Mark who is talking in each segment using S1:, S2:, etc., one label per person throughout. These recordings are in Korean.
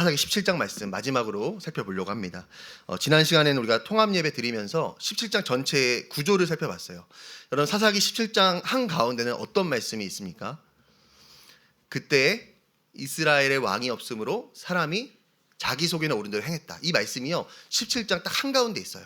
S1: 사사기 17장 말씀 마지막으로 살펴보려고 합니다. 지난 시간에는 우리가 통합 예배 드리면서 17장 전체의 구조를 살펴봤어요. 여러분, 사사기 17장 한가운데는 어떤 말씀이 있습니까? 그때 이스라엘의 왕이 없으므로 사람이 자기 속에는 옳은 대로 행했다. 이 말씀이요, 17장 딱 한가운데 있어요.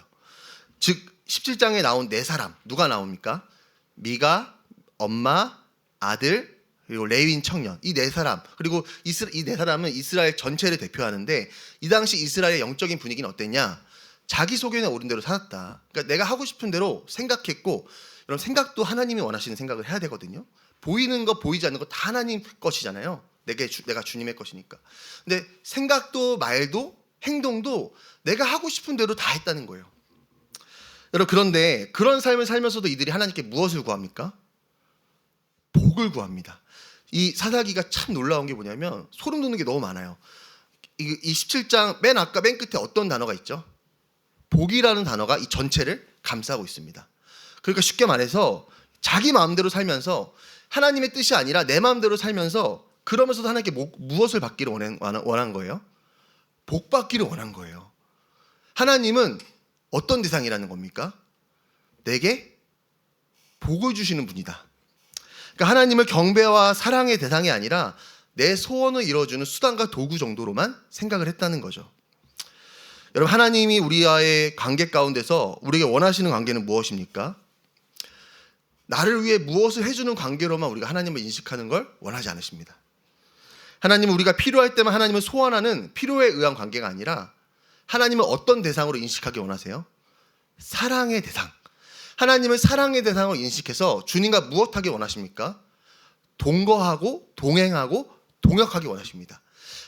S1: 즉 17장에 나온 네 사람, 누가 나옵니까? 미가, 엄마, 아들, 그리고 레위인 청년, 이 네 사람, 그리고 이 네 사람은 이스라엘 전체를 대표하는데, 이 당시 이스라엘의 영적인 분위기는 어땠냐? 자기 속에는 옳은 대로 살았다. 그러니까 내가 하고 싶은 대로 생각했고, 여러분, 생각도 하나님이 원하시는 생각을 해야 되거든요. 보이는 거 보이지 않는 거 다 하나님 것이잖아요. 내가 주님의 것이니까. 근데 생각도 말도 행동도 내가 하고 싶은 대로 다 했다는 거예요. 여러분, 그런데 그런 삶을 살면서도 이들이 하나님께 무엇을 구합니까? 복을 구합니다. 이 사사기가 참 놀라운 게 뭐냐면 소름 돋는 게 너무 많아요. 이 17장 맨 끝에 어떤 단어가 있죠? 복이라는 단어가 이 전체를 감싸고 있습니다. 그러니까 쉽게 말해서 자기 마음대로 살면서 하나님의 뜻이 아니라 내 마음대로 살면서, 그러면서도 하나님께 무엇을 받기를 원한 거예요? 복 받기를 원한 거예요. 하나님은 어떤 대상이라는 겁니까? 내게 복을 주시는 분이다. 그러니까 하나님을 경배와 사랑의 대상이 아니라 내 소원을 이루어주는 수단과 도구 정도로만 생각을 했다는 거죠. 여러분, 하나님이 우리와의 관계 가운데서 우리에게 원하시는 관계는 무엇입니까? 나를 위해 무엇을 해주는 관계로만 우리가 하나님을 인식하는 걸 원하지 않으십니다. 하나님은 우리가 필요할 때만 하나님을 소원하는 필요에 의한 관계가 아니라, 하나님을 어떤 대상으로 인식하기 원하세요? 사랑의 대상. 하나님을 사랑의 대상으로 인식해서 주님과 무엇하기 원하십니까? 동거하고 동행하고 동역하기 원하십니다.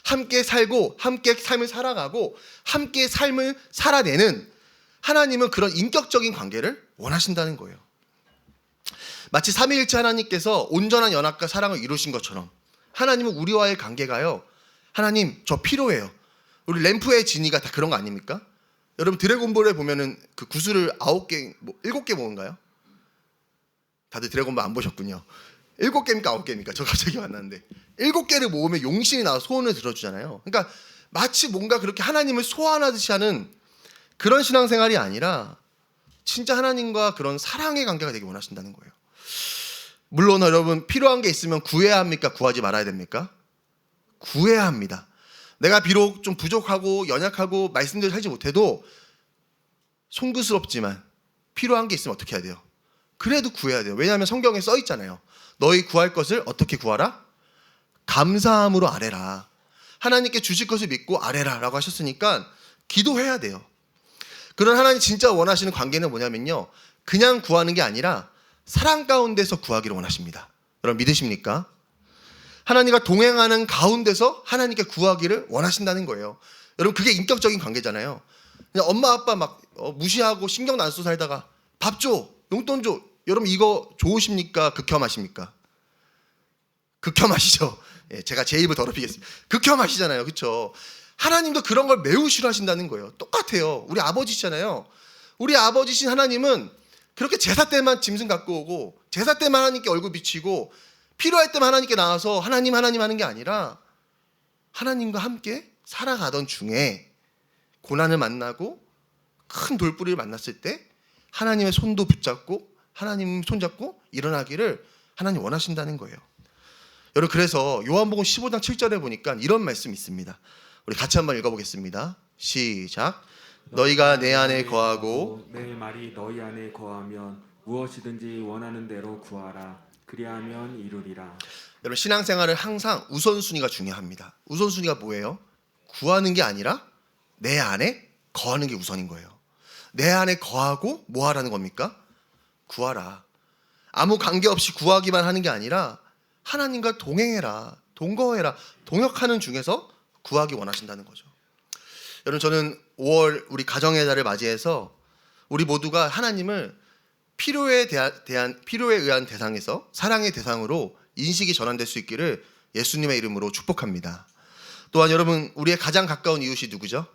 S1: 함께 살고 함께 삶을 살아가고 함께 삶을 살아내는, 하나님은 그런 인격적인 관계를 원하신다는 거예요. 마치 삼위일체 하나님께서 온전한 연합과 사랑을 이루신 것처럼 하나님은 우리와의 관계가요, 하나님 저 필요해요. 우리 램프의 진이가 다 그런 거 아닙니까? 여러분, 드래곤볼에 보면은 그 구슬을 9개, 7개 모은가요? 다들 드래곤볼 안 보셨군요. 7개입니까 9개입니까? 저 갑자기 만났는데 7개를 모으면 용신이 나와 소원을 들어주잖아요. 그러니까 마치 뭔가 그렇게 하나님을 소환하듯이 하는 그런 신앙생활이 아니라 진짜 하나님과 그런 사랑의 관계가 되기 원하신다는 거예요. 물론 여러분, 필요한 게 있으면 구해야 합니까? 구하지 말아야 됩니까? 구해야 합니다. 내가 비록 좀 부족하고 연약하고 말씀대로 살지 못해도 송구스럽지만 필요한 게 있으면 어떻게 해야 돼요? 그래도 구해야 돼요. 왜냐하면 성경에 써 있잖아요. 너희 구할 것을 어떻게 구하라? 감사함으로 아뢰라. 하나님께 주실 것을 믿고 아뢰라 라고 하셨으니까 기도해야 돼요. 그런 하나님 진짜 원하시는 관계는 뭐냐면요, 그냥 구하는 게 아니라 사랑 가운데서 구하기를 원하십니다. 여러분, 믿으십니까? 하나님과 동행하는 가운데서 하나님께 구하기를 원하신다는 거예요. 여러분, 그게 인격적인 관계잖아요. 그냥 엄마 아빠 막 무시하고 신경도 안 쓰고 살다가 밥 줘, 용돈 줘. 여러분, 이거 좋으십니까? 극혐하십니까? 극혐하시죠. 예, 제가 제 입을 더럽히겠습니다. 극혐하시잖아요. 그렇죠? 하나님도 그런 걸 매우 싫어하신다는 거예요. 똑같아요. 우리 아버지시잖아요. 우리 아버지신 하나님은 그렇게 제사 때만 짐승 갖고 오고 제사 때만 하나님께 얼굴 비치고 필요할 때만 하나님께 나와서 하나님 하는 게 아니라, 하나님과 함께 살아가던 중에 고난을 만나고 큰 돌부리를 만났을 때 하나님의 손도 붙잡고 하나님 손잡고 일어나기를 하나님 원하신다는 거예요. 여러분, 그래서 요한복음 15장 7절에 보니까 이런 말씀이 있습니다. 우리 같이 한번 읽어보겠습니다. 시작. 너희가 내 안에 거하고
S2: 내 말이 너희 안에 거하면 무엇이든지 원하는 대로 구하라. 그리하면 이루리라.
S1: 여러분, 신앙생활은 항상 우선순위가 중요합니다. 우선순위가 뭐예요? 구하는 게 아니라 내 안에 거하는 게 우선인 거예요. 내 안에 거하고 뭐 하라는 겁니까? 구하라. 아무 관계없이 구하기만 하는 게 아니라 하나님과 동행해라, 동거해라, 동역하는 중에서 구하기 원하신다는 거죠. 여러분, 저는 5월 우리 가정의 달을 맞이해서 우리 모두가 하나님을 필요에 의한 대상에서 사랑의 대상으로 인식이 전환될 수 있기를 예수님의 이름으로 축복합니다. 또한 여러분, 우리의 가장 가까운 이웃이 누구죠?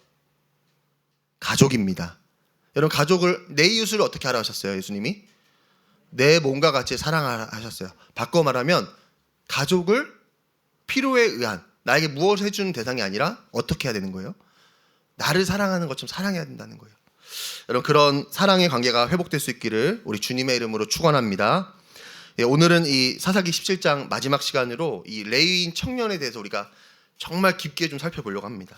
S1: 가족입니다. 여러분, 내 이웃을 어떻게 하라 하셨어요? 예수님이 내 몸과 같이 사랑하라 하셨어요. 바꿔 말하면 가족을 필요에 의한, 나에게 무엇을 해주는 대상이 아니라 어떻게 해야 되는 거예요? 나를 사랑하는 것처럼 사랑해야 된다는 거예요. 여러분, 그런 사랑의 관계가 회복될 수 있기를 우리 주님의 이름으로 축원합니다. 예, 오늘은 이 사사기 17장 마지막 시간으로 이 레위인 청년에 대해서 우리가 정말 깊게 좀 살펴보려고 합니다.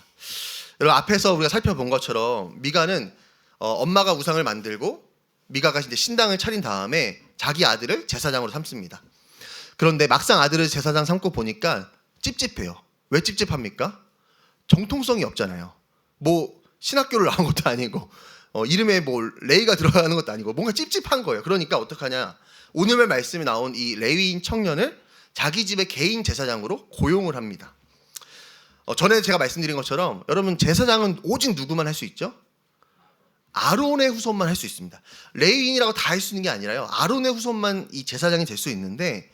S1: 여러분, 앞에서 우리가 살펴본 것처럼 미가는 엄마가 우상을 만들고 미가가 이제 신당을 차린 다음에 자기 아들을 제사장으로 삼습니다. 그런데 막상 아들을 제사장 삼고 보니까 찝찝해요. 왜 찝찝합니까? 정통성이 없잖아요. 뭐 신학교를 나온 것도 아니고 이름에 뭐 레이가 들어가는 것도 아니고 뭔가 찝찝한 거예요. 그러니까 어떡하냐? 오늘 말씀에 나온 이 레위인 청년을 자기 집의 개인 제사장으로 고용을 합니다. 전에 제가 말씀드린 것처럼 여러분, 제사장은 오직 누구만 할 수 있죠? 아론의 후손만 할 수 있습니다. 레위인이라고 다 할 수 있는 게 아니라요, 아론의 후손만 이 제사장이 될 수 있는데,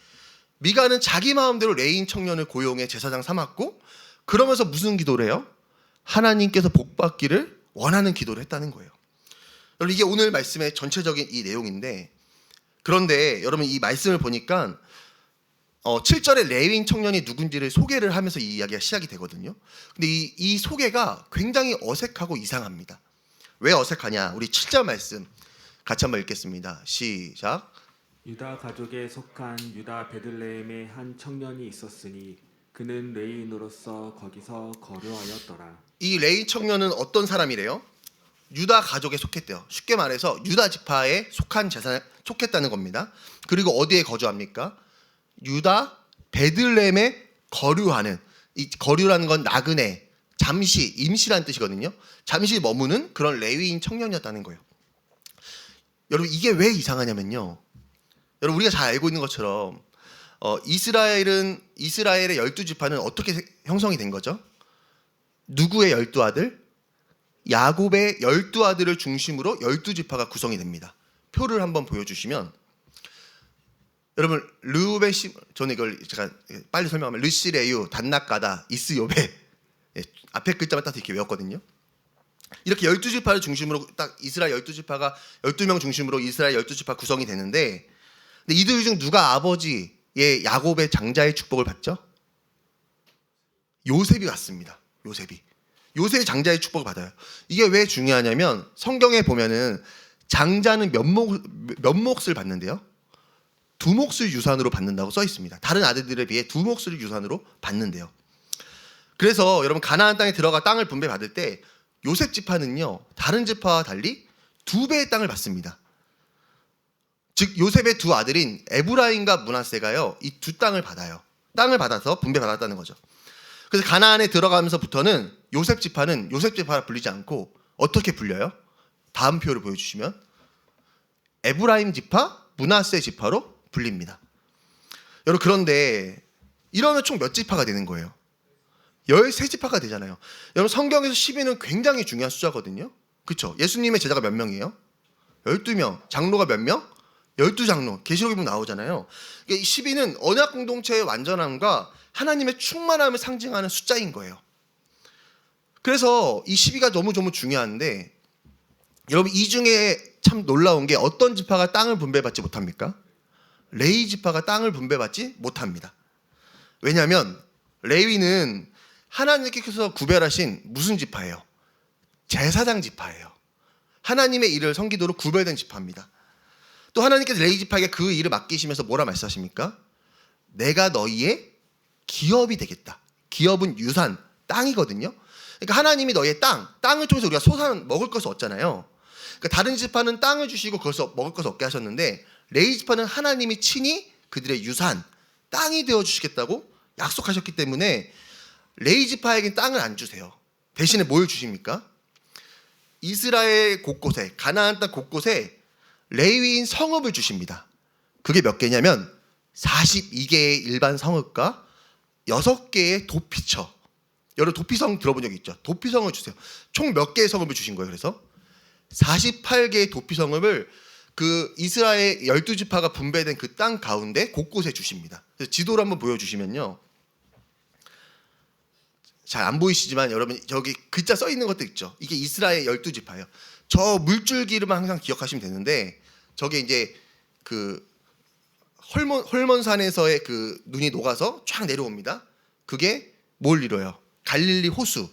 S1: 미가는 자기 마음대로 레위인 청년을 고용해 제사장 삼았고, 그러면서 무슨 기도를 해요? 하나님께서 복받기를 원하는 기도를 했다는 거예요. 여러분, 이게 오늘 말씀의 전체적인 이 내용인데, 그런데 여러분, 이 말씀을 보니까 7절에 레위인 청년이 누군지를 소개를 하면서 이 이야기가 시작이 되거든요. 근데 이 소개가 굉장히 어색하고 이상합니다. 왜 어색하냐? 우리 7절 말씀 같이 한번 읽겠습니다. 시작.
S2: 유다 가족에 속한 유다 베들레헴에 한 청년이 있었으니 그는 레위인으로서 거기서 거류하였더라.
S1: 이 레위 청년은 어떤 사람이래요? 유다 가족에 속했대요. 쉽게 말해서 유다 지파에 속했다는 겁니다. 그리고 어디에 거주합니까? 유다 베들레헴에 거류하는, 이 거류라는 건 나그네, 잠시, 임시라는 뜻이거든요. 잠시 머무는 그런 레위인 청년이었다는 거예요. 여러분, 이게 왜 이상하냐면요, 여러분, 우리가 잘 알고 있는 것처럼 이스라엘의 12지파는 어떻게 형성이 된 거죠? 누구의 12아들? 야곱의 12아들을 중심으로 12지파가 구성이 됩니다. 표를 한번 보여주시면, 여러분, 르우벤 저는 이걸 제가 빨리 설명하면 르시레유, 단낙가다, 이스요베, 앞에 글자만 딱 이렇게 외웠거든요. 이렇게 12지파를 중심으로 딱 이스라엘 12지파가 12명 중심으로 이스라엘 12지파 구성이 되는데, 근데 이들 중 누가 아버지의 야곱의 장자의 축복을 받죠? 요셉이 받습니다. 요셉이 장자의 축복을 받아요. 이게 왜 중요하냐면, 성경에 보면은 장자는 몇 몫을 받는데요, 2몫을 유산으로 받는다고 써 있습니다. 다른 아들들에 비해 2몫을 유산으로 받는데요. 그래서 여러분, 가나안 땅에 들어가 땅을 분배받을 때 요셉 지파는요, 다른 지파와 달리 2배의 땅을 받습니다. 즉 요셉의 두 아들인 에브라임과 므낫세가요, 이 두 땅을 받아요. 땅을 받아서 분배받았다는 거죠. 그래서 가나안에 들어가면서부터는 요셉 지파는 요셉 지파라 불리지 않고 어떻게 불려요? 다음 표를 보여주시면 에브라임 지파, 므낫세 지파로 불립니다. 여러분, 그런데 이러면 총 몇 지파가 되는 거예요? 13지파가 되잖아요. 여러분, 성경에서 12는 굉장히 중요한 숫자거든요. 그렇죠? 예수님의 제자가 몇 명이에요? 12명. 장로가 몇 명? 12장로. 계시록에 보면 나오잖아요. 이 12는 언약 공동체의 완전함과 하나님의 충만함을 상징하는 숫자인 거예요. 그래서 이 12가 너무 중요한데, 여러분, 이 중에 참 놀라운 게 어떤 지파가 땅을 분배받지 못합니까? 레위 지파가 땅을 분배받지 못합니다. 왜냐하면 레위는 하나님께서 구별하신 무슨 지파예요? 제사장 지파예요. 하나님의 일을 섬기도로 구별된 지파입니다. 또 하나님께서 레위 지파에게 그 일을 맡기시면서 뭐라 말씀하십니까? 내가 너희의 기업이 되겠다. 기업은 유산, 땅이거든요. 그러니까 하나님이 너희의 땅을 통해서 우리가 소산 먹을 것을 얻잖아요. 그러니까 다른 지파는 땅을 주시고 거기서 먹을 것을 얻게 하셨는데, 레위 지파는 하나님이 친히 그들의 유산, 땅이 되어 주시겠다고 약속하셨기 때문에 레위 지파에겐 땅을 안 주세요. 대신에 뭘 주십니까? 이스라엘 곳곳에, 가나안 땅 곳곳에 레위인 성읍을 주십니다. 그게 몇 개냐면 42개의 일반 성읍과 6개의 도피처. 여러분, 도피성 들어본 적 있죠? 도피성을 주세요. 총 몇 개의 성읍을 주신 거예요? 그래서 48개의 도피성읍을 그 이스라엘 12지파가 분배된 그 땅 가운데 곳곳에 주십니다. 그래서 지도를 한번 보여주시면요, 잘 안 보이시지만 여러분, 저기 글자 써 있는 것도 있죠. 이게 이스라엘 12지파예요. 저 물줄기를만 항상 기억하시면 되는데, 저게 이제 그 헐몬산에서의 그 눈이 녹아서 쫙 내려옵니다. 그게 뭘 이뤄요? 갈릴리 호수,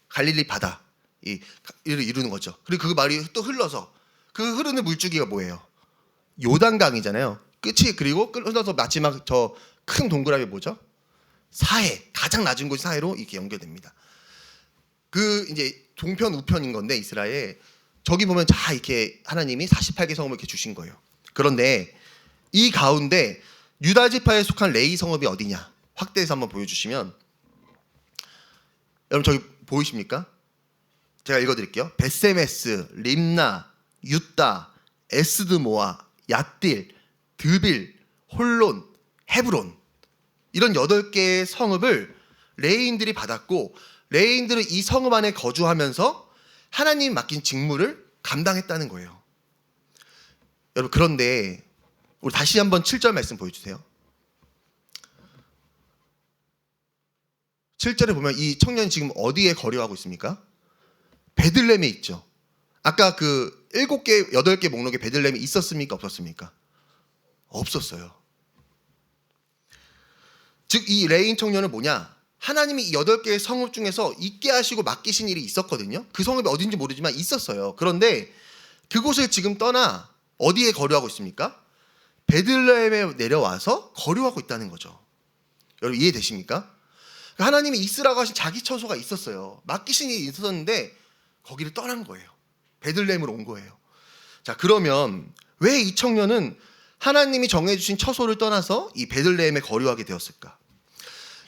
S1: 갈릴리 바다 이를 이루는 거죠. 그리고 그 말이 또 흘러서 그 흐르는 물줄기가 뭐예요? 요단강이잖아요. 끝이 그리고 흘러서 마지막 저 큰 동그라미 뭐죠? 사해, 가장 낮은 곳 사해로 이렇게 연결됩니다. 그 이제 동편 우편인 건데 이스라엘 저기 보면 다 이렇게 하나님이 48개 성읍을 이렇게 주신 거예요. 그런데 이 가운데 유다 지파에 속한 레위 성읍이 어디냐? 확대해서 한번 보여주시면 여러분 저기 보이십니까? 제가 읽어드릴게요. 베세메스, 림나, 유따, 에스드모아, 얏딜, 드빌, 홀론, 헤브론 이런 8개의 성읍을 레위인들이 받았고 레위인들은 이 성읍 안에 거주하면서 하나님 맡긴 직무를 감당했다는 거예요. 여러분 그런데 우리 다시 한번 7절 말씀 보여주세요. 7절에 보면 이 청년이 지금 어디에 거류하고 있습니까? 베들레헴에 있죠. 아까 그 7개, 8개 목록에 베들레헴이 있었습니까? 없었습니까? 없었어요. 즉 이 레인 청년은 뭐냐? 하나님이 이 8개의 성읍 중에서 있게 하시고 맡기신 일이 있었거든요. 그 성읍이 어딘지 모르지만 있었어요. 그런데 그곳을 지금 떠나 어디에 거류하고 있습니까? 베들레헴에 내려와서 거류하고 있다는 거죠. 여러분 이해되십니까? 하나님이 있으라고 하신 자기 처소가 있었어요. 맡기신 일이 있었는데 거기를 떠난 거예요. 베들레헴으로 온 거예요. 자, 그러면 왜 이 청년은 하나님이 정해주신 처소를 떠나서 이 베들레헴에 거류하게 되었을까?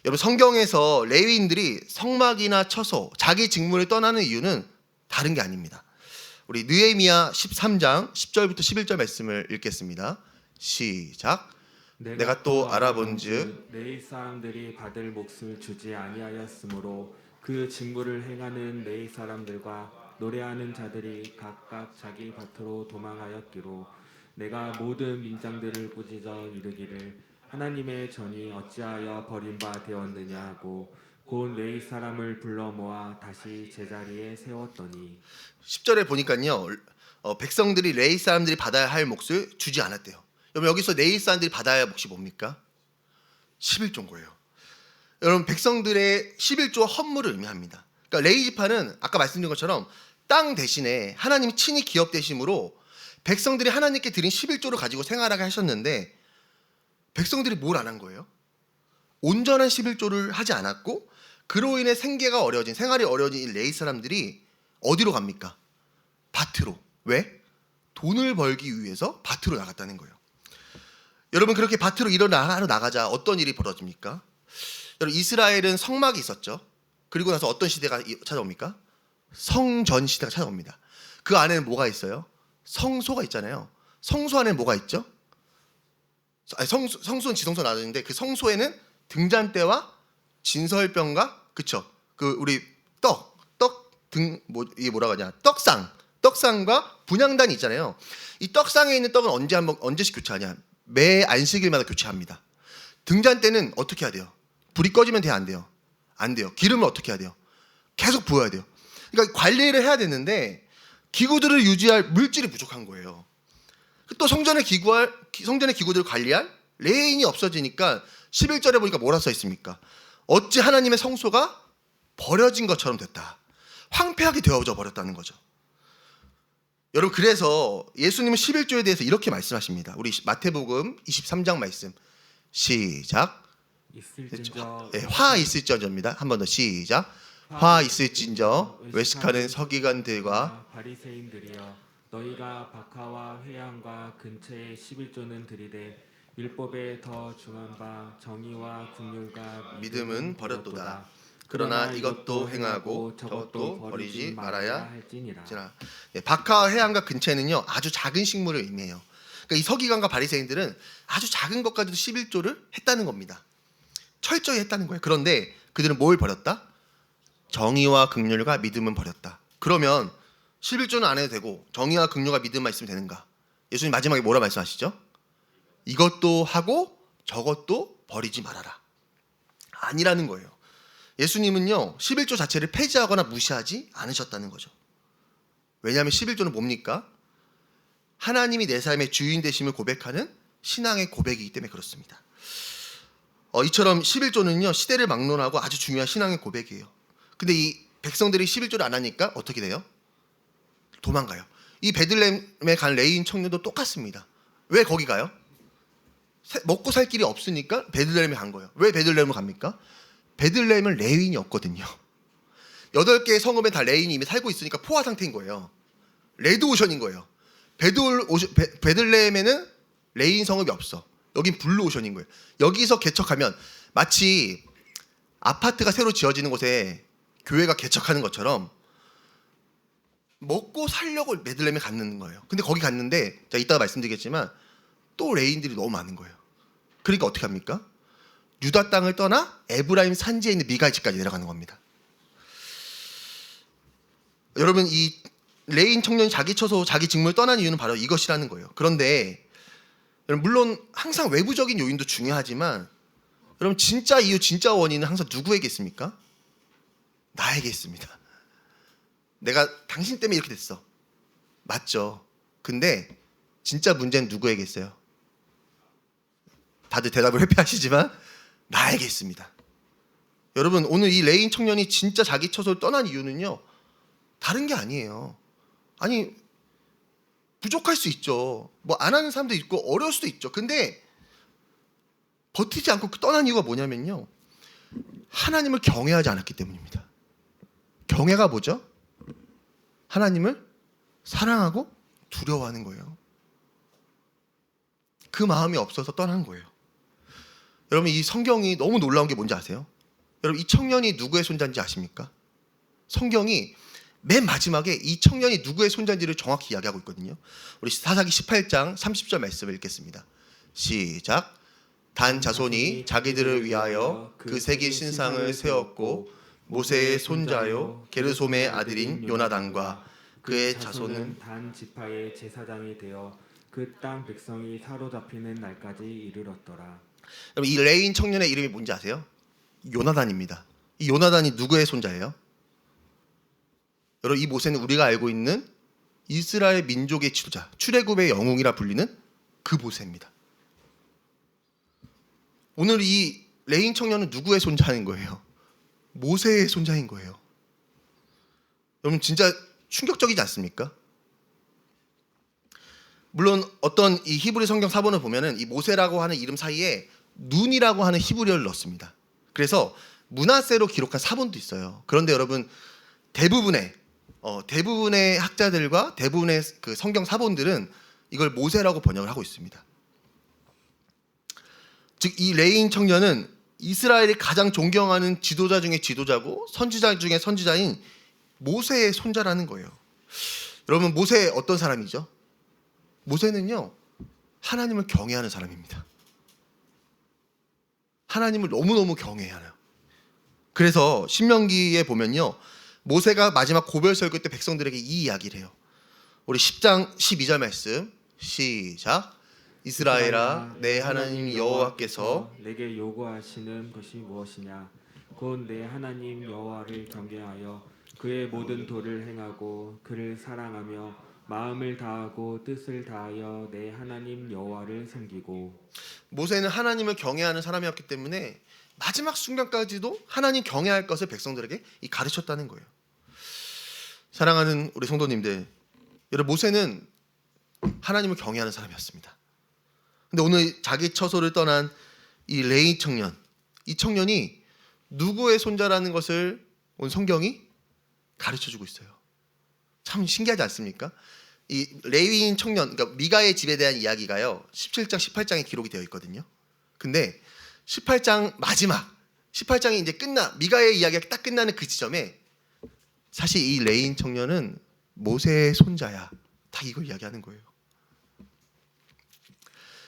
S1: 여러분 성경에서 레위인들이 성막이나 처소, 자기 직무를 떠나는 이유는 다른 게 아닙니다. 우리 느헤미야 13장 10절부터 11절 말씀을 읽겠습니다. 시작. 내가 또 알아본즉
S2: 레위 사람들이 받을 몫을 주지 아니하였으므로 그 직무를 행하는 레위 사람들과 노래하는 자들이 각각 자기 밭으로 도망하였기로 내가 모든 민장들을 꾸짖어 이르기를 하나님의 전이 어찌하여 버림바 되었느냐 하고 곧 레위 사람을 불러 모아 다시 제자리에 세웠더니
S1: 10절에 보니까요. 백성들이 레위 사람들이 받아야 할 몫을 주지 않았대요. 여러분 여기서 레위 사람들이 받아야 할 몫이 뭡니까? 11조인 거예요. 여러분 백성들의 11조와 헌물을 의미합니다. 그러니까 레위 지파는 아까 말씀드린 것처럼 땅 대신에 하나님이 친히 기업되심으로 백성들이 하나님께 드린 11조를 가지고 생활하게 하셨는데 백성들이 뭘 안 한 거예요? 온전한 11조를 하지 않았고 그로 인해 생계가 어려워진 생활이 어려워진 이 레위 사람들이 어디로 갑니까? 밭으로. 왜? 돈을 벌기 위해서 밭으로 나갔다는 거예요. 여러분 그렇게 밭으로 일하러 나가자 어떤 일이 벌어집니까? 여러분 이스라엘은 성막이 있었죠. 그리고 나서 어떤 시대가 찾아옵니까? 성전 시대가 찾아옵니다. 그 안에는 뭐가 있어요? 성소가 있잖아요. 성소 안에는 뭐가 있죠? 성소는 지성소 나누는데 그 성소에는 등잔대와 진설병과 그쵸? 그 우리 이게 뭐라고 하냐? 떡상과 분향단이 있잖아요. 이 떡상에 있는 떡은 언제씩 교체하냐? 매 안식일마다 교체합니다. 등잔대는 어떻게 해야 돼요? 불이 꺼지면 돼요, 안 돼요? 안 돼요. 기름을 어떻게 해야 돼요? 계속 부어야 돼요. 그러니까 관리를 해야 되는데 기구들을 유지할 물질이 부족한 거예요. 또 성전의 기구들을 관리할 레인이 없어지니까 11절에 보니까 뭐라 써 있습니까? 어찌 하나님의 성소가 버려진 것처럼 됐다. 황폐하게 되어져 버렸다는 거죠. 여러분 그래서 예수님은 11조에 대해서 이렇게 말씀하십니다. 우리 마태복음 23장 말씀 시작.
S2: 있을진저
S1: 화 있을진저입니다. 한 번 더 시작. 화 있을진저 외식하는 서기관들과
S2: 바리새인들이여 너희가 박하와 회양과 근처의 11조는 들이되 율법에 더 중한 바 정의와 긍휼과
S1: 믿음은 버렸도다. 그러나 이것도 행하고 저것도 버리지 말아야 할지니라. 박하와 해안과 근처에는요 아주 작은 식물을 의미해요. 그러니까 이 서기관과 바리새인들은 아주 작은 것까지도 11조를 했다는 겁니다. 철저히 했다는 거예요. 그런데 그들은 뭘 버렸다? 정의와 긍휼과 믿음은 버렸다. 그러면 11조는 안 해도 되고 정의와 긍휼과 믿음만 있으면 되는가? 예수님 마지막에 뭐라 말씀하시죠? 이것도 하고 저것도 버리지 말아라. 아니라는 거예요. 예수님은요 11조 자체를 폐지하거나 무시하지 않으셨다는 거죠. 왜냐하면 11조는 뭡니까? 하나님이 내 삶의 주인 되심을 고백하는 신앙의 고백이기 때문에 그렇습니다. 이처럼 11조는요 시대를 막론하고 아주 중요한 신앙의 고백이에요. 근데 이 백성들이 11조를 안 하니까 어떻게 돼요? 도망가요. 이 베들레헴에 간 레위인 청년도 똑같습니다. 왜 거기 가요? 먹고 살 길이 없으니까 베들레헴에 간 거예요. 왜 베들레헴을 갑니까? 베들레헴은 레위인이 없거든요. 8개의 성읍에 다 레위인이 이미 살고 있으니까 포화 상태인 거예요. 레드오션인 거예요. 베들레헴에는 레위인 성읍이 없어. 여긴 블루오션인 거예요. 여기서 개척하면 마치 아파트가 새로 지어지는 곳에 교회가 개척하는 것처럼 먹고 살려고 베들레헴에 갔는 거예요. 근데 거기 갔는데 제가 이따가 말씀드리겠지만 또 레위인들이 너무 많은 거예요. 그러니까 어떻게 합니까? 유다 땅을 떠나 에브라임 산지에 있는 미가의 집까지 내려가는 겁니다. 여러분 이 레위인 청년이 자기 처소 자기 직무를 떠난 이유는 바로 이것이라는 거예요. 그런데 여러분 물론 항상 외부적인 요인도 중요하지만 여러분 진짜 이유 진짜 원인은 항상 누구에게 있습니까? 나에게 있습니다. 내가 당신 때문에 이렇게 됐어. 맞죠. 근데 진짜 문제는 누구에게 있어요? 다들 대답을 회피하시지만 나에게 있습니다. 여러분 오늘 이 레위인 청년이 진짜 자기 처소를 떠난 이유는요 다른 게 아니에요. 아니 부족할 수 있죠. 뭐 안 하는 사람도 있고 어려울 수도 있죠. 근데 버티지 않고 떠난 이유가 뭐냐면요 하나님을 경외하지 않았기 때문입니다. 경외가 뭐죠? 하나님을 사랑하고 두려워하는 거예요. 그 마음이 없어서 떠난 거예요. 여러분 이 성경이 너무 놀라운 게 뭔지 아세요? 여러분 이 청년이 누구의 손자인지 아십니까? 성경이 맨 마지막에 이 청년이 누구의 손자인지를 정확히 이야기하고 있거든요. 우리 사사기 18장 30절 말씀을 읽겠습니다. 시작. 단 자손이 자기들을 위하여 그 새긴 신상을 세웠고 모세의 손자요 게르솜의 아들인 요나단과 그의 자손은
S2: 단 지파의 제사장이 되어 그 땅 백성이 사로잡히는 날까지 이르렀더라.
S1: 여러분 이 레위인 청년의 이름이 뭔지 아세요? 요나단입니다. 이 요나단이 누구의 손자예요? 여러분 이 모세는 우리가 알고 있는 이스라엘 민족의 지도자 출애굽의 영웅이라 불리는 그 모세입니다. 오늘 이 레위인 청년은 누구의 손자인 거예요? 모세의 손자인 거예요. 여러분 진짜 충격적이지 않습니까? 물론 어떤 이 히브리 성경 사본을 보면은 이 모세라고 하는 이름 사이에 눈이라고 하는 히브리어를 넣습니다. 그래서 므낫세로 기록한 사본도 있어요. 그런데 여러분 대부분의 학자들과 대부분의 그 성경 사본들은 이걸 모세라고 번역을 하고 있습니다. 즉 이 레위인 청년은 이스라엘이 가장 존경하는 지도자 중에 지도자고 선지자 중에 선지자인 모세의 손자라는 거예요. 여러분 모세 어떤 사람이죠? 모세는요 하나님을 경외하는 사람입니다. 하나님을 너무너무 경외하는. 그래서 신명기에 보면요 모세가 마지막 고별 설교 때 백성들에게 이 이야기를 해요. 우리 10장 12절 말씀 시작. 이스라엘아 내 하나님 여호와께서
S2: 내게 요구하시는 것이 무엇이냐? 곧 내 하나님 여호와를 경외하여 그의 모든 도를 행하고 그를 사랑하며 마음을 다하고 뜻을 다하여 내 하나님 여호와를 섬기고.
S1: 모세는 하나님을 경외하는 사람이었기 때문에 마지막 순간까지도 하나님 경외할 것을 백성들에게 가르쳤다는 거예요. 사랑하는 우리 성도님들, 여러분 모세는 하나님을 경외하는 사람이었습니다. 근데 오늘 자기 처소를 떠난 이 레위 청년, 이 청년이 누구의 손자라는 것을 오늘 성경이 가르쳐주고 있어요. 참 신기하지 않습니까? 이 레위인 청년, 그러니까 미가의 집에 대한 이야기가요 17장, 18장에 기록이 되어 있거든요. 근데 18장 마지막, 18장이 이제 미가의 이야기가 딱 끝나는 그 지점에 사실 이 레위인 청년은 모세의 손자야. 다 이걸 이야기하는 거예요.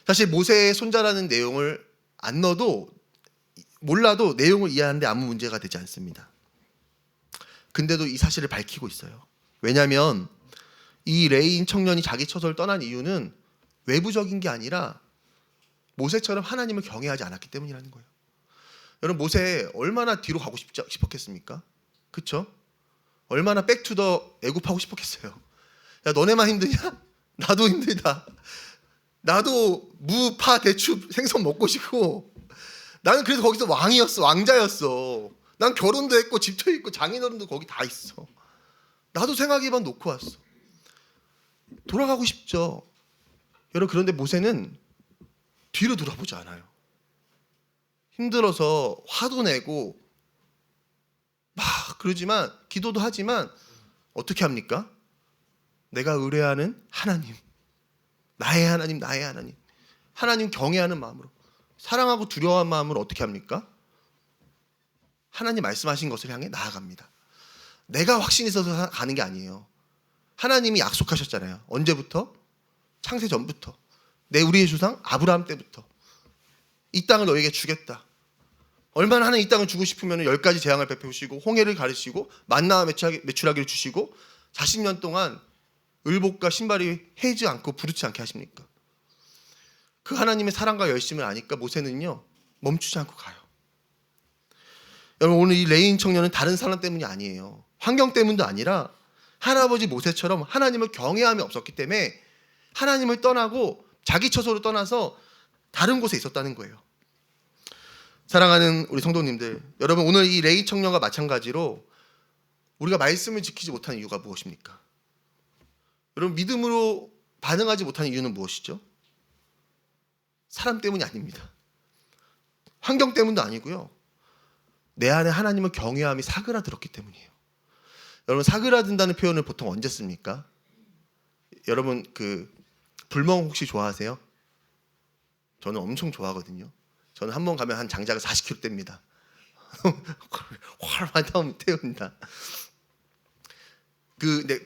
S1: 사실 모세의 손자라는 내용을 안 넣어도 몰라도 내용을 이해하는데 아무 문제가 되지 않습니다. 근데도 이 사실을 밝히고 있어요. 왜냐하면 이 레위인 청년이 자기 처소를 떠난 이유는 외부적인 게 아니라 모세처럼 하나님을 경외하지 않았기 때문이라는 거예요. 여러분 모세 얼마나 뒤로 가고 싶었겠습니까? 그렇죠? 얼마나 백투더 애굽하고 싶었겠어요. 야 너네만 힘드냐? 나도 힘들다. 나도 무, 파, 대추, 생선 먹고 싶고 나는 그래서 거기서 왕이었어, 왕자였어. 난 결혼도 했고 집도 있고 장인어른도 거기 다 있어. 나도 생활기반 놓고 왔어. 돌아가고 싶죠. 여러분, 그런데 모세는 뒤로 돌아보지 않아요. 힘들어서 화도 내고 막 그러지만, 기도도 하지만 어떻게 합니까? 내가 의뢰하는 하나님, 나의 하나님, 나의 하나님, 하나님 경외하는 마음으로, 사랑하고 두려워하는 마음으로 어떻게 합니까? 하나님 말씀하신 것을 향해 나아갑니다. 내가 확신이 있어서 가는 게 아니에요. 하나님이 약속하셨잖아요. 언제부터? 창세 전부터. 우리의 조상 아브라함 때부터 이 땅을 너에게 주겠다. 얼마나 하나님 이 땅을 주고 싶으면 10가지 재앙을 베푸시고 홍해를 가르시고 만나와 메추라기를 주시고 40년 동안 을복과 신발이 해지 않고 부르지 않게 하십니까? 그 하나님의 사랑과 열심을 아니까 모세는요 멈추지 않고 가요. 여러분, 오늘 이 레인 청년은 다른 사람 때문이 아니에요. 환경 때문도 아니라 할아버지 모세처럼 하나님을 경외함이 없었기 때문에 하나님을 떠나고 자기 처소로 떠나서 다른 곳에 있었다는 거예요. 사랑하는 우리 성도님들, 여러분, 오늘 이 레인 청년과 마찬가지로 우리가 말씀을 지키지 못하는 이유가 무엇입니까? 여러분, 믿음으로 반응하지 못하는 이유는 무엇이죠? 사람 때문이 아닙니다. 환경 때문도 아니고요. 내 안에 하나님을 경외함이 사그라들었기 때문이에요. 여러분, 사그라든다는 표현을 보통 언제 씁니까? 여러분, 불멍 혹시 좋아하세요? 저는 엄청 좋아하거든요. 저는 한 번 가면 한 장자가 40kg 됩니다. 활활 태웁니다.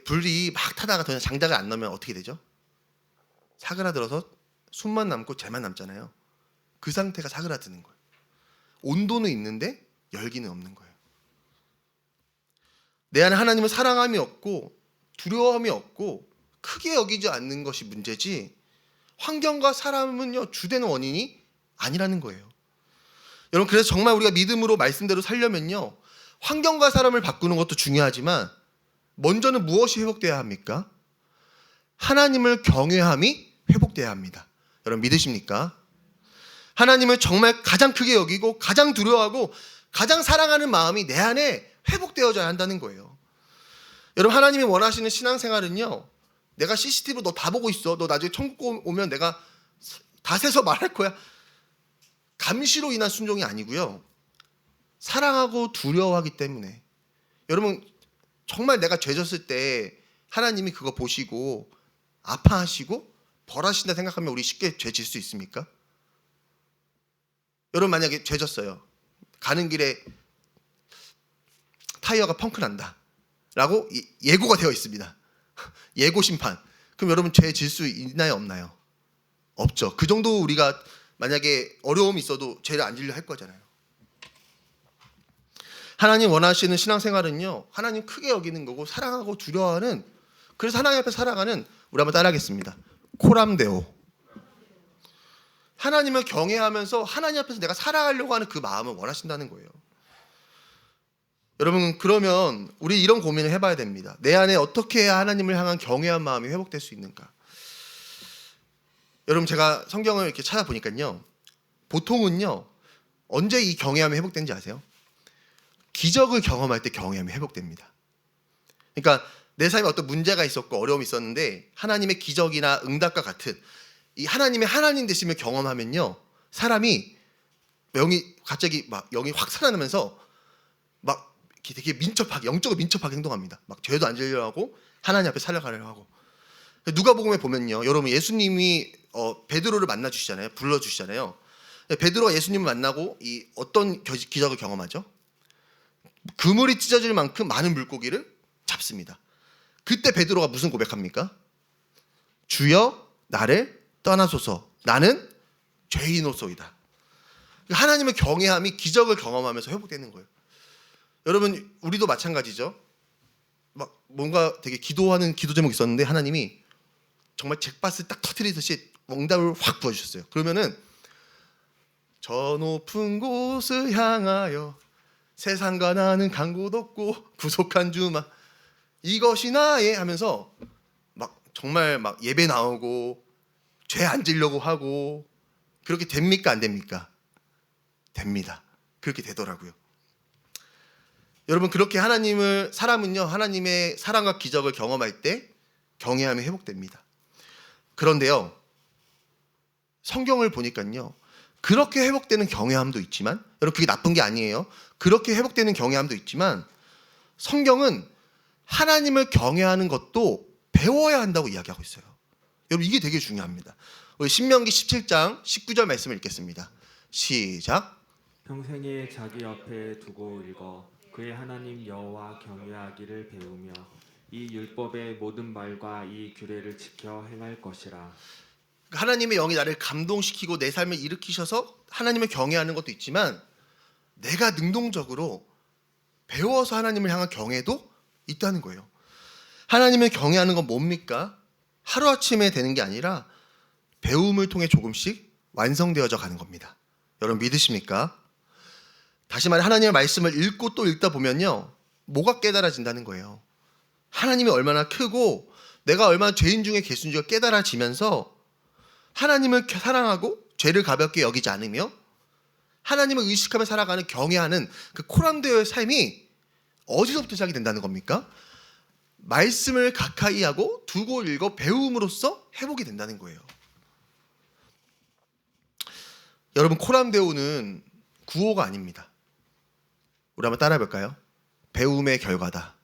S1: 불이 막 타다가 더 이상 장작을 안 넣으면 어떻게 되죠? 사그라들어서 숨만 남고 재만 남잖아요. 그 상태가 사그라드는 거예요. 온도는 있는데 열기는 없는 거예요. 내 안에 하나님을 사랑함이 없고 두려움이 없고 크게 여기지 않는 것이 문제지, 환경과 사람은요 주되는 원인이 아니라는 거예요. 여러분, 그래서 정말 우리가 믿음으로 말씀대로 살려면요 환경과 사람을 바꾸는 것도 중요하지만 먼저는 무엇이 회복돼야 합니까? 하나님을 경외함이 회복돼야 합니다. 여러분, 믿으십니까? 하나님을 정말 가장 크게 여기고 가장 두려워하고 가장 사랑하는 마음이 내 안에 회복되어져야 한다는 거예요. 여러분, 하나님이 원하시는 신앙생활은요, 내가 CCTV로 너 다 보고 있어, 너 나중에 천국 오면 내가 다 세서 말할 거야, 감시로 인한 순종이 아니고요, 사랑하고 두려워하기 때문에. 여러분, 정말 내가 죄졌을 때 하나님이 그거 보시고 아파하시고 벌하신다 생각하면 우리 쉽게 죄 질 수 있습니까? 여러분, 만약에 죄졌어요. 가는 길에 타이어가 펑크 난다 라고 예고가 되어 있습니다. 예고 심판. 그럼 여러분, 죄 질 수 있나요, 없나요? 없죠. 그 정도 우리가 만약에 어려움이 있어도 죄를 안 지려 할 거잖아요. 하나님 원하시는 신앙생활은요, 하나님 크게 여기는 거고 사랑하고 두려워하는, 그래서 하나님 앞에 살아가는, 우리 한번 따라하겠습니다. 코람데오. 하나님을 경외하면서 하나님 앞에서 내가 살아가려고 하는 그 마음을 원하신다는 거예요. 여러분, 그러면 우리 이런 고민을 해봐야 됩니다. 내 안에 어떻게 해야 하나님을 향한 경외한 마음이 회복될 수 있는가? 여러분, 제가 성경을 이렇게 찾아보니까요, 보통은요 언제 이 경외함이 회복된지 아세요? 기적을 경험할 때 경외함이 회복됩니다. 그러니까 내 삶에 어떤 문제가 있었고 어려움이 있었는데 하나님의 기적이나 응답과 같은 이 하나님의 하나님 되심을 경험하면요, 사람이 갑자기 막 영이 확 살아나면서 막 되게 민첩하게, 영적으로 민첩하게 행동합니다. 막 죄도 안 지려고 하고 하나님 앞에 살아가려고 하고. 누가복음에 보면요, 여러분, 예수님이 베드로를 만나 주시잖아요. 불러 주시잖아요. 베드로가 예수님을 만나고 이 어떤 기적을 경험하죠? 그물이 찢어질 만큼 많은 물고기를 잡습니다. 그때 베드로가 무슨 고백합니까? 주여, 나를 떠나소서, 나는 죄인으로소이다. 하나님의 경외함이 기적을 경험하면서 회복되는 거예요. 여러분, 우리도 마찬가지죠. 막 뭔가 되게 기도하는 기도 제목이 있었는데 하나님이 정말 잭팟을 딱 터뜨리듯이 응답을 확 부어주셨어요. 그러면은 저 높은 곳을 향하여 세상과 나는 간 곳 없고 구속한 주만 이것이 나의 하면서 막 정말 막 예배 나오고 죄 안 지려고 하고. 그렇게 됩니까, 안 됩니까? 됩니다. 그렇게 되더라고요. 여러분, 그렇게 사람은요, 하나님의 사랑과 기적을 경험할 때 경외함이 회복됩니다. 그런데요, 성경을 보니까요, 그렇게 회복되는 경외함도 있지만, 여러분, 그게 나쁜 게 아니에요. 그렇게 회복되는 경외함도 있지만, 성경은 하나님을 경외하는 것도 배워야 한다고 이야기하고 있어요. 여러분, 이게 되게 중요합니다. 우리 신명기 17장 19절 말씀을 읽겠습니다. 시작.
S2: 평생에 자기 옆에 두고 읽어 그의 하나님 여호와 경외하기를 배우며 이 율법의 모든 말과 이 규례를 지켜 행할 것이라.
S1: 하나님의 영이 나를 감동시키고 내 삶을 일으키셔서 하나님을 경외하는 것도 있지만, 내가 능동적으로 배워서 하나님을 향한 경외도 있다는 거예요. 하나님을 경외하는 건 뭡니까? 하루아침에 되는 게 아니라 배움을 통해 조금씩 완성되어져 가는 겁니다. 여러분, 믿으십니까? 다시 말해, 하나님의 말씀을 읽고 또 읽다 보면요, 뭐가 깨달아진다는 거예요. 하나님이 얼마나 크고 내가 얼마나 죄인 중에 개순지가 깨달아지면서 하나님을 사랑하고 죄를 가볍게 여기지 않으며 하나님을 의식하며 살아가는 경외하는 그 코람데오의 삶이 어디서부터 시작이 된다는 겁니까? 말씀을 가까이 하고 두고 읽어 배움으로써 회복이 된다는 거예요. 여러분, 코람데오는 구호가 아닙니다. 우리 한번 따라해 볼까요? 배움의 결과다.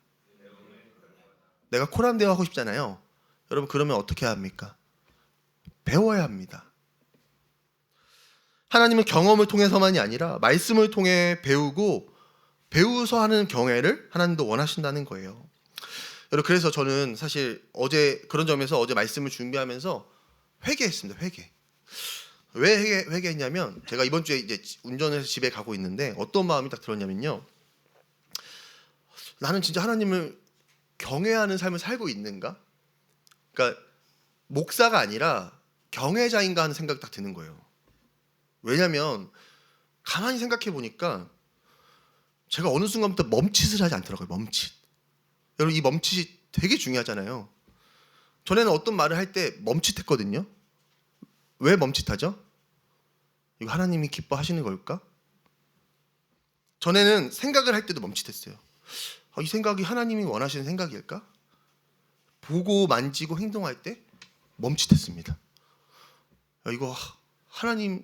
S1: 내가 코람데오 하고 싶잖아요. 여러분, 그러면 어떻게 해야 합니까? 배워야 합니다. 하나님은 경험을 통해서만이 아니라 말씀을 통해 배우고 배우서 하는 경외를 하나님도 원하신다는 거예요. 여러분, 그래서 저는 사실 어제 그런 점에서 어제 말씀을 준비하면서 회개했습니다. 왜 회개했냐면, 제가 이번 주에 이제 운전해서 집에 가고 있는데 어떤 마음이 딱 들었냐면요, 나는 진짜 하나님을 경외하는 삶을 살고 있는가? 그러니까 목사가 아니라 경외자인가 하는 생각이 딱 드는 거예요. 왜냐면 가만히 생각해 보니까 제가 어느 순간부터 멈칫을 하지 않더라고요. 멈칫. 여러분, 이 멈칫이 되게 중요하잖아요. 전에는 어떤 말을 할 때 멈칫했거든요. 왜 멈칫하죠? 이거 하나님이 기뻐하시는 걸까? 전에는 생각을 할 때도 멈칫했어요. 이 생각이 하나님이 원하시는 생각일까? 보고 만지고 행동할 때 멈칫했습니다. 이거 하나님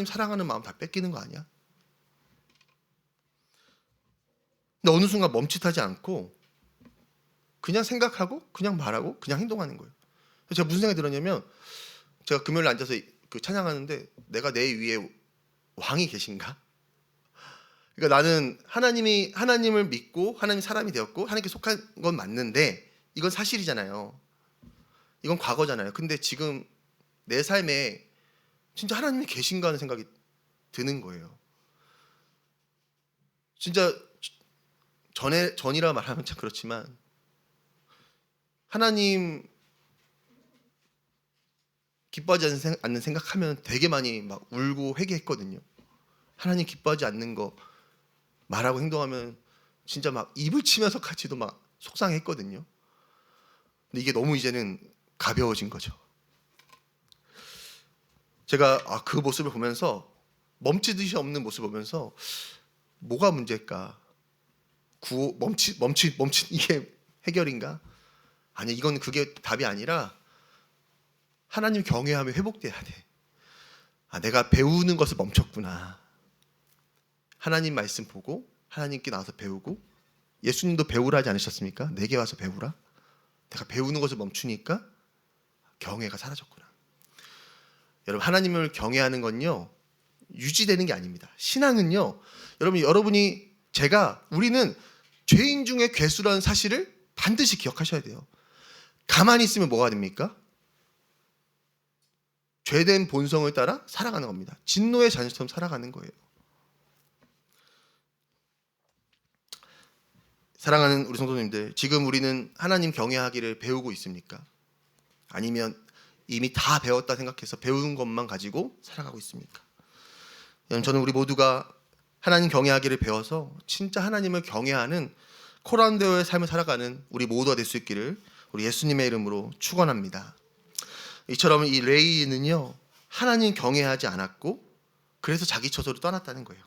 S1: 사랑하는 마음 다 뺏기는 거 아니야? 근데 어느 순간 멈칫하지 않고 그냥 생각하고 그냥 말하고 그냥 행동하는 거예요. 제가 무슨 생각이 들었냐면, 제가 금요일 앉아서 그 찬양하는데 내가 내 위에 왕이 계신가? 그러니까 나는 하나님을 믿고 하나님 사람이 되었고 하나님께 속한 건 맞는데 이건 사실이잖아요. 이건 과거잖아요. 근데 지금 내 삶에 진짜 하나님이 계신가 하는 생각이 드는 거예요. 진짜 전이라 말하면 참 그렇지만 하나님 기뻐하지 않는 생각하면 되게 많이 막 울고 회개했거든요. 하나님 기뻐하지 않는 거 말하고 행동하면 진짜 막 입을 치면서까지도 막 속상했거든요. 근데 이게 너무 이제는 가벼워진 거죠. 제가 그 모습을 보면서, 멈칫이 없는 모습을 보면서 뭐가 문제일까? 멈칫 이게 해결인가? 아니, 이건 그게 답이 아니라 하나님 경외하며 회복돼야 돼. 내가 배우는 것을 멈췄구나. 하나님 말씀 보고 하나님께 나와서 배우고, 예수님도 배우라 하지 않으셨습니까? 내게 와서 배우라. 내가 배우는 것을 멈추니까 경외가 사라졌구나. 여러분, 하나님을 경외하는 건요, 유지되는 게 아닙니다. 신앙은요, 우리는 죄인 중에 괴수라는 사실을 반드시 기억하셔야 돼요. 가만히 있으면 뭐가 됩니까? 죄된 본성을 따라 살아가는 겁니다. 진노의 자녀처럼 살아가는 거예요. 사랑하는 우리 성도님들, 지금 우리는 하나님 경외하기를 배우고 있습니까? 아니면 이미 다 배웠다 생각해서 배운 것만 가지고 살아가고 있습니까? 저는 우리 모두가 하나님 경외하기를 배워서 진짜 하나님을 경외하는 코람데오의 삶을 살아가는 우리 모두가 될 수 있기를 우리 예수님의 이름으로 축원합니다. 이처럼 이 레이는요, 하나님 경외하지 않았고 그래서 자기 처소로 떠났다는 거예요.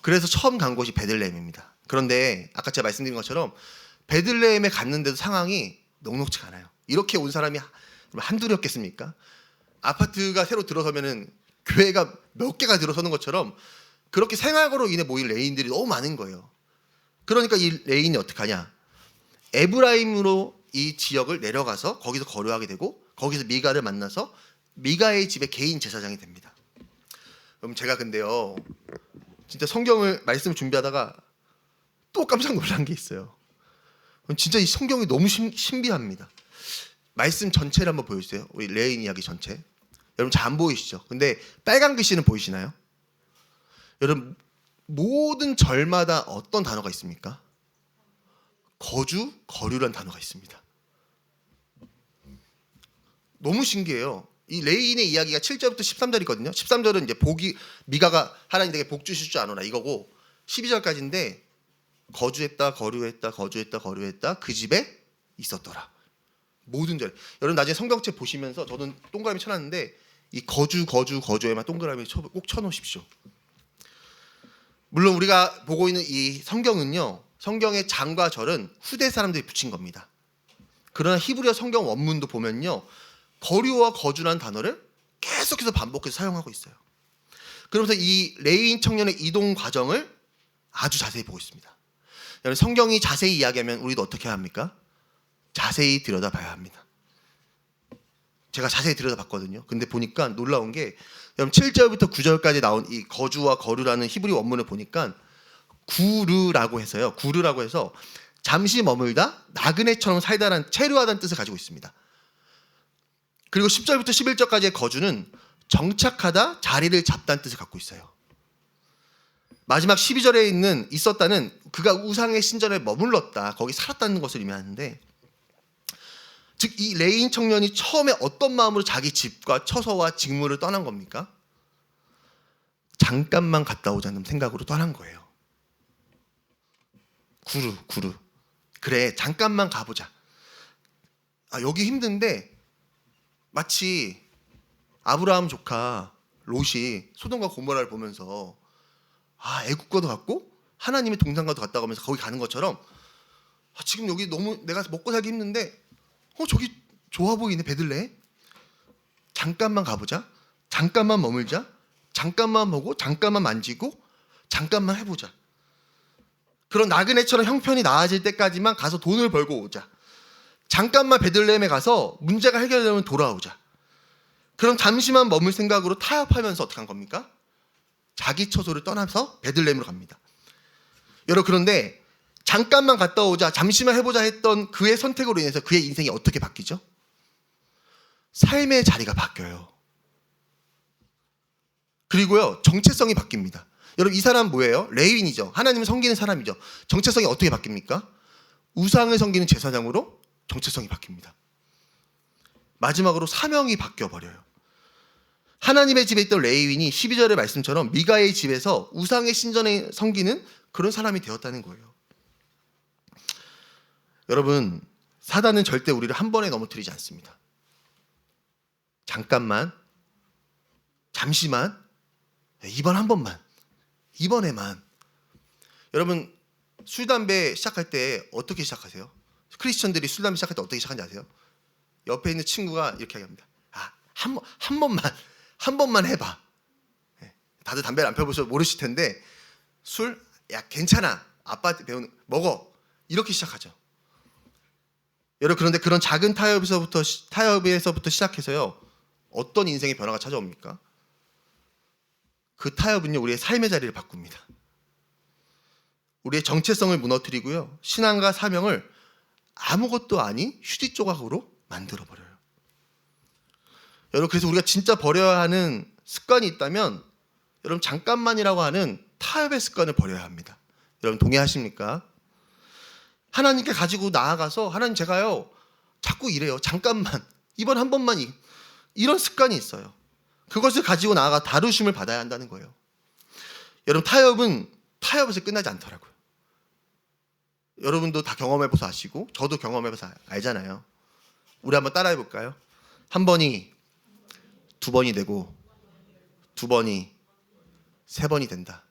S1: 그래서 처음 간 곳이 베들레헴입니다. 그런데 아까 제가 말씀드린 것처럼 베들레헴에 갔는데도 상황이 녹록지가 않아요. 이렇게 온 사람이 한둘이었겠습니까? 아파트가 새로 들어서면은 교회가 몇 개가 들어서는 것처럼 그렇게 생활고로 인해 모인 레인들이 너무 많은 거예요. 그러니까 이 레인이 어떻게 하냐? 에브라임으로 이 지역을 내려가서 거기서 거류하게 되고 거기서 미가를 만나서 미가의 집에 개인 제사장이 됩니다. 그럼 제가 근데요 진짜 성경을 말씀 준비하다가 또 깜짝 놀란 게 있어요. 진짜 이 성경이 너무 신비합니다. 말씀 전체를 한번 보여주세요. 우리 레인 이야기 전체. 여러분 잘 안 보이시죠? 근데 빨간 글씨는 보이시나요? 여러분 모든 절마다 어떤 단어가 있습니까? 거주, 거류란 단어가 있습니다. 너무 신기해요. 이 레인의 이야기가 7절부터 13절이거든요. 13절은 이제 복이 미가가 하나님에게 복 주실 줄 아노라 이거고 12절까지인데 거주했다 거류했다 거주했다 거류했다 그 집에 있었더라. 모든 절. 여러분 나중에 성경책 보시면서 저는 동그라미 쳐놨는데 이 거주에만 동그라미 꼭 쳐놓으십시오. 물론 우리가 보고 있는 이 성경은요 성경의 장과 절은 후대 사람들이 붙인 겁니다. 그러나 히브리어 성경 원문도 보면요 거류와 거주라는 단어를 계속해서 반복해서 사용하고 있어요. 그러면서 이 레인 청년의 이동 과정을 아주 자세히 보고 있습니다. 여러분 성경이 자세히 이야기하면 우리도 어떻게 합니까? 자세히 들여다봐야 합니다. 제가 자세히 들여다봤거든요. 근데 보니까 놀라운 게 여러분 7절부터 9절까지 나온 이 거주와 거류라는 히브리 원문을 보니까 구르라고 해서요. 구르라고 해서 잠시 머물다, 나그네처럼 살다라는 체류하다는 뜻을 가지고 있습니다. 그리고 10절부터 11절까지의 거주는 정착하다, 자리를 잡다는 뜻을 갖고 있어요. 마지막 12절에 있었다는 그가 우상의 신전에 머물렀다, 거기 살았다는 것을 의미하는데 즉 이 레인 청년이 처음에 어떤 마음으로 자기 집과 처소와 직무를 떠난 겁니까? 잠깐만 갔다 오자는 생각으로 떠난 거예요. 구루. 그래 잠깐만 가보자. 여기 힘든데 마치 아브라함 조카 롯이 소돔과 고모라를 보면서 애국과도 갔고 하나님의 동산과도 갔다 오면서 거기 가는 것처럼 지금 여기 너무 내가 먹고 살기 힘든데 저기 좋아 보이네 베들레헴. 잠깐만 가보자. 잠깐만 머물자. 잠깐만 보고 잠깐만 만지고 잠깐만 해보자. 그런 나그네처럼 형편이 나아질 때까지만 가서 돈을 벌고 오자. 잠깐만 베들레헴에 가서 문제가 해결되면 돌아오자. 그럼 잠시만 머물 생각으로 타협하면서 어떻게 한 겁니까? 자기 처소를 떠나서 베들레헴으로 갑니다. 여러분 그런데 잠깐만 갔다 오자, 잠시만 해보자 했던 그의 선택으로 인해서 그의 인생이 어떻게 바뀌죠? 삶의 자리가 바뀌어요. 그리고요 정체성이 바뀝니다. 여러분 이 사람 뭐예요? 레위인이죠. 하나님을 섬기는 사람이죠. 정체성이 어떻게 바뀝니까? 우상을 섬기는 제사장으로 정체성이 바뀝니다. 마지막으로 사명이 바뀌어버려요. 하나님의 집에 있던 레위인이 12절의 말씀처럼 미가의 집에서 우상의 신전에 섬기는 그런 사람이 되었다는 거예요. 여러분 사단은 절대 우리를 한 번에 넘어뜨리지 않습니다. 잠깐만, 잠시만, 이번 한 번만, 이번에만. 여러분 술, 담배 시작할 때 어떻게 시작하세요? 크리스천들이 술, 담배 시작할 때 어떻게 시작하는지 아세요? 옆에 있는 친구가 이렇게 얘기합니다. 한 번만 해봐. 다들 담배를 안 펴보셔서 모르실 텐데 술, 괜찮아. 아빠한테 배우는 먹어. 이렇게 시작하죠. 여러분 그런데 그런 작은 타협에서부터 시작해서요 어떤 인생의 변화가 찾아옵니까? 그 타협은요 우리의 삶의 자리를 바꿉니다. 우리의 정체성을 무너뜨리고요 신앙과 사명을 아무것도 아닌 휴지 조각으로 만들어버려요. 여러분 그래서 우리가 진짜 버려야 하는 습관이 있다면 여러분 잠깐만이라고 하는 타협의 습관을 버려야 합니다. 여러분 동의하십니까? 하나님께 가지고 나아가서 하나님 제가요 자꾸 이래요. 잠깐만 이번 한 번만 이런 습관이 있어요. 그것을 가지고 나아가 다루심을 받아야 한다는 거예요. 여러분 타협은 타협에서 끝나지 않더라고요. 여러분도 다 경험해봐서 아시고 저도 경험해봐서 알잖아요. 우리 한번 따라해볼까요? 한 번이 두 번이 되고 2번이 3번이 된다.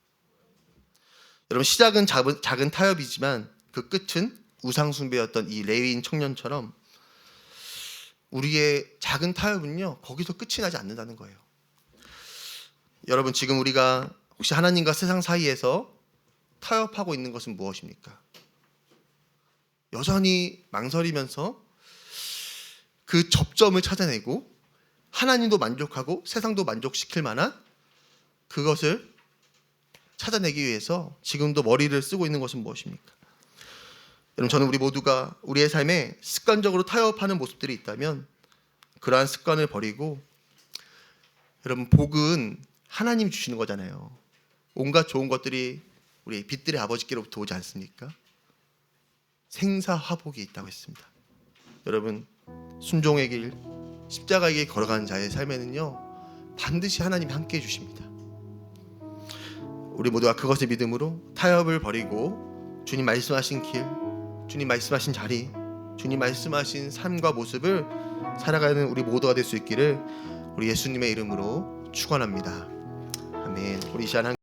S1: 여러분, 시작은 작은 타협이지만 그 끝은 우상 숭배였던 이 레위인 청년처럼 우리의 작은 타협은요, 거기서 끝이 나지 않는다는 거예요. 여러분, 지금 우리가 혹시 하나님과 세상 사이에서 타협하고 있는 것은 무엇입니까? 여전히 망설이면서 그 접점을 찾아내고 하나님도 만족하고 세상도 만족시킬 만한 그것을 찾아내기 위해서 지금도 머리를 쓰고 있는 것은 무엇입니까? 여러분, 저는 우리 모두가 우리의 삶에 습관적으로 타협하는 모습들이 있다면 그러한 습관을 버리고, 여러분, 복은 하나님이 주시는 거잖아요. 온갖 좋은 것들이 우리 빛들의 아버지께로부터 오지 않습니까? 생사화복이 있다고 했습니다. 여러분, 순종의 길, 십자가의 길 걸어가는 자의 삶에는요, 반드시 하나님이 함께해 주십니다. 우리 모두가 그것을 믿음으로 타협을 버리고 주님 말씀하신 길, 주님 말씀하신 자리, 주님 말씀하신 삶과 모습을 살아가는 우리 모두가 될 수 있기를 우리 예수님의 이름으로 축원합니다. 아멘. 우리 이 시간